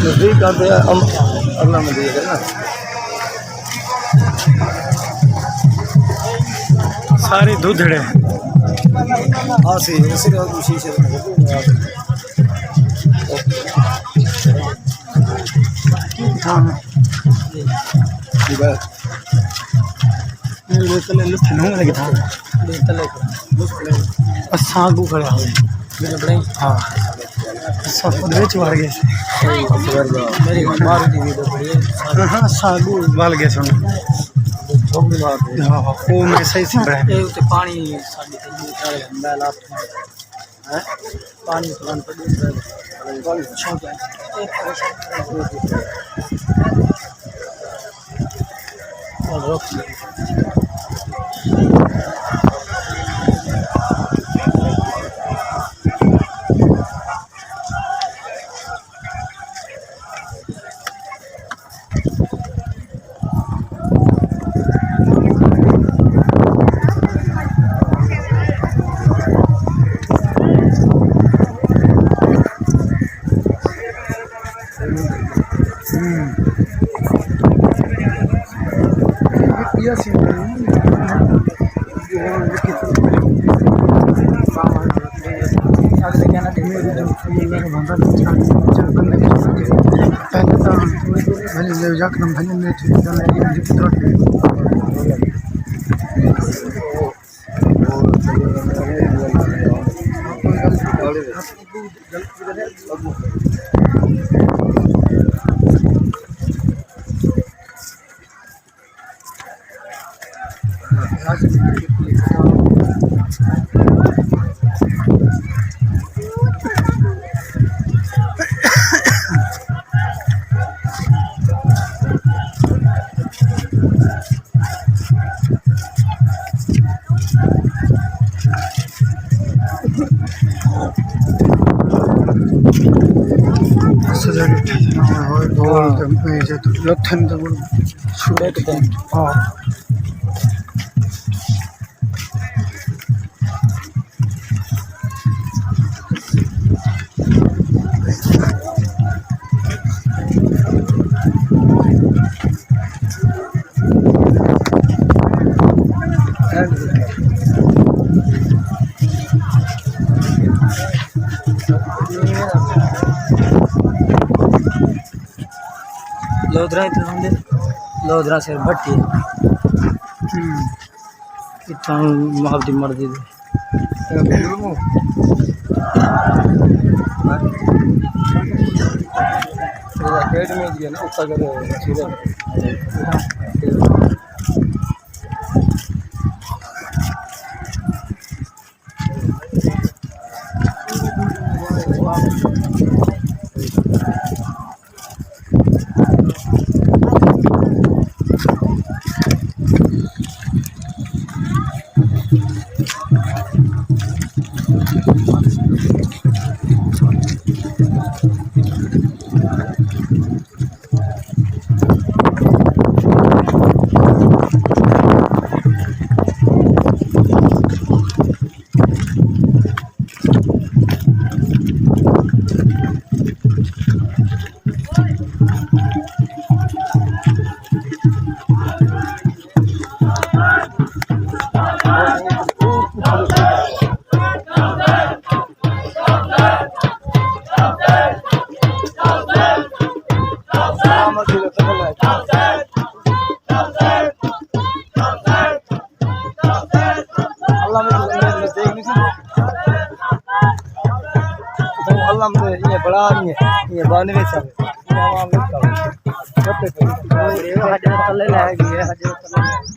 نزدیک آتے ہیں اللہ میں دیے گا نا سارے دودھڑے ہاں سی اسی طرح خوشی سے ہاں ساگو کھڑے ہوئے ہاں سب وڑ گئے ہاں ساگو بال گئے سن وہ میں صحیح سی پانی پانی لودرا سے بھٹی آپ کی مرضی پیٹ میں دیا نا اتنا کرے یہ بڑا نہیں ہے یہ بانوے سال ہے